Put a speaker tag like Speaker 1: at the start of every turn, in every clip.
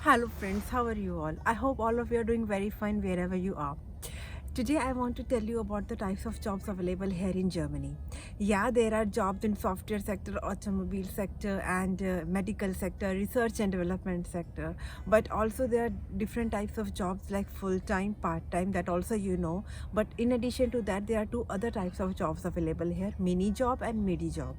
Speaker 1: Hello friends, how are you all? I hope all of you are doing very fine wherever you are. Today I want to tell you about the types of jobs available here in Germany. Yeah, there are jobs in software sector, automobile sector and medical sector, research and development sector. But also there are different types of jobs like full-time, part-time that also you know. But in addition to that, there are two other types of jobs available here, mini job and midi job.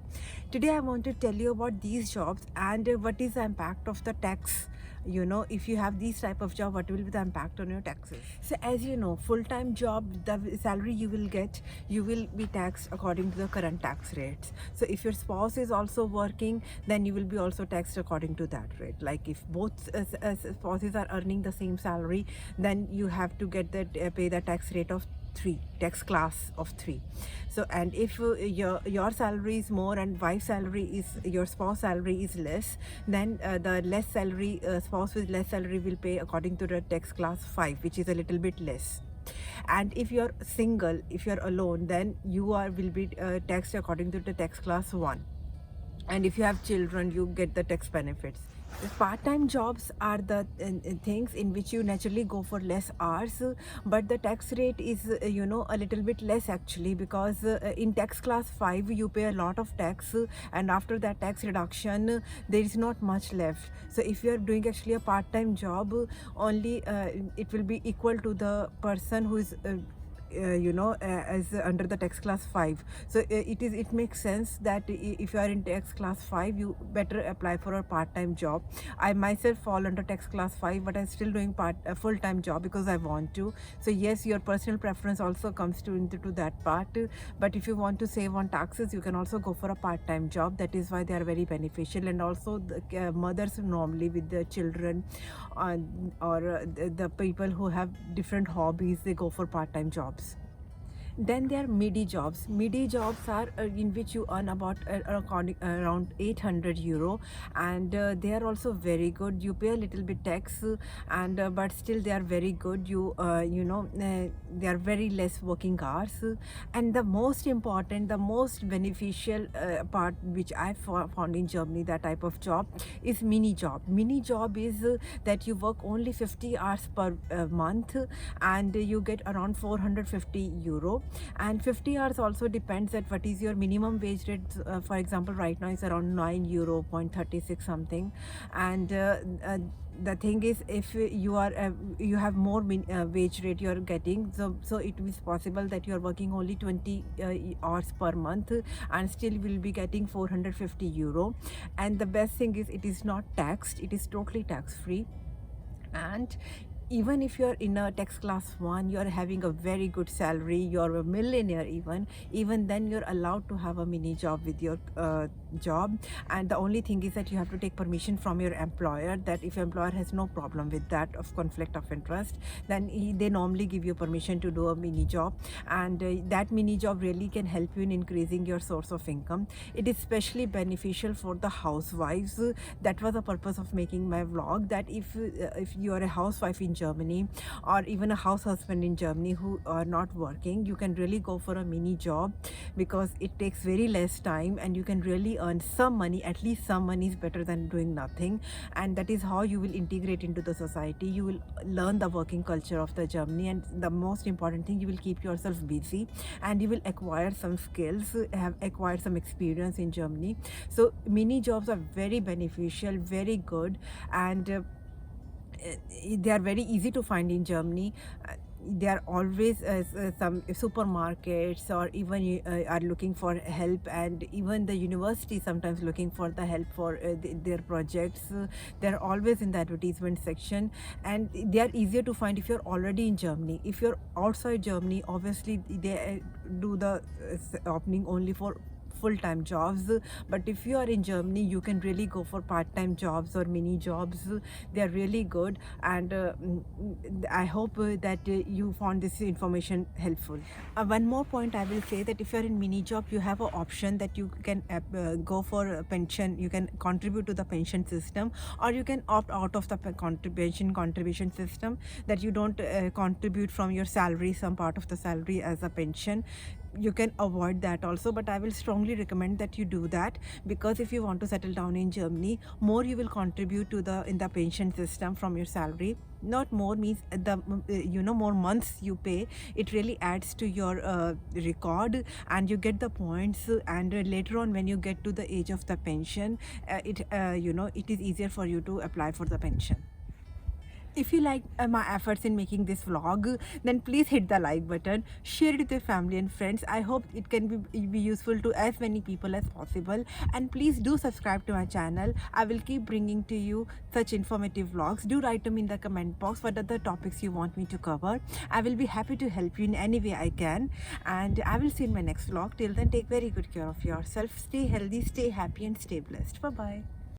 Speaker 1: Today I want to tell you about these jobs and what is the impact of the tax. If you have these type of job, what will be the impact on your taxes? So as you know, full-time job, the salary you will get, you will be taxed according to the current tax rates. So if your spouse is also working, then you will be also taxed according to that rate. Like if both spouses are earning the same salary, then you have to get that pay the tax rate of 3, tax class of 3. So and if your salary is more and wife salary is, your spouse salary is less, then the less salary spouse with less salary will pay according to the tax class 5, which is a little bit less. And if you're single, if you're alone, then you are will be taxed according to the tax class 1. And if you have children, you get the tax benefits. The part-time jobs are the things in which you naturally go for less hours, but the tax rate is a little bit less actually, because in tax class 5 you pay a lot of tax, and after that tax reduction there is not much left. So if you are doing actually a part-time job, only it will be equal to the person who is as under the tax class 5. So it makes sense that if you are in tax class 5, you better apply for a part-time job. I myself fall under tax class 5, but I'm still doing full-time job because I want to. So yes, your personal preference also comes into that part, but if you want to save on taxes, you can also go for a part-time job. That is why they are very beneficial. And also the mothers normally with the children, or the people who have different hobbies, they go for part-time jobs. Then there are midi jobs. Midi jobs are in which you earn about around 800 euro, and they are also very good. You pay a little bit tax, and but still they are very good. They are very less working hours, and the most important, the most beneficial part which I found in Germany, that type of job is mini job. Mini job is that you work only 50 hours per month, and you get around 450 euro. And 50 hours also depends at what is your minimum wage rate. For example, right now it's around 9 euro point 36 something. And the thing is, if you have more wage rate you're getting, so it is possible that you're working only 20 hours per month, and still will be getting 450 euro. And the best thing is, it is not taxed, it is totally tax free. And even if you're in a tax class 1, you're having a very good salary, you're a millionaire, even then you're allowed to have a mini job with your job. And the only thing is that you have to take permission from your employer, that if employer has no problem with that of conflict of interest, then they normally give you permission to do a mini job. And that mini job really can help you in increasing your source of income. It is especially beneficial for the housewives. That was the purpose of making my vlog, that if you are a housewife in Germany, or even a house husband in Germany who are not working, you can really go for a mini job, because it takes very less time and you can really earn some money. At least some money is better than doing nothing. And that is how you will integrate into the society. You will learn the working culture of the Germany, and the most important thing, you will keep yourself busy, and you will acquire some skills, have acquired some experience in Germany. So mini jobs are very beneficial, very good, and they are very easy to find in Germany. They are always some supermarkets, or even are looking for help, and even the university sometimes looking for the help for their projects. They're always in the advertisement section, and they are easier to find if you're already in Germany. If you're outside Germany, obviously they do the opening only for full-time jobs. But if you are in Germany, you can really go for part-time jobs or mini jobs. They are really good. And I hope that you found this information helpful. One more point I will say, that if you are in mini job, you have an option that you can go for a pension. You can contribute to the pension system, or you can opt out of the contribution system, that you don't contribute from your salary some part of the salary as a pension. you can avoid that also, but I will strongly recommend that you do that, because if you want to settle down in Germany, more you will contribute to the in the pension system from your salary. Not more means more months you pay, it really adds to your record, and you get the points, and later on when you get to the age of the pension, it is easier for you to apply for the pension. If you like my efforts in making this vlog, then please hit the like button, share it with your family and friends. I hope it can be useful to as many people as possible, and please do subscribe to my channel. I will keep bringing to you such informative vlogs. Do write them in the comment box what are the topics you want me to cover. I will be happy to help you in any way I can, and I will see you in my next vlog. Till then, take very good care of yourself, stay healthy, stay happy, and stay blessed. Bye bye.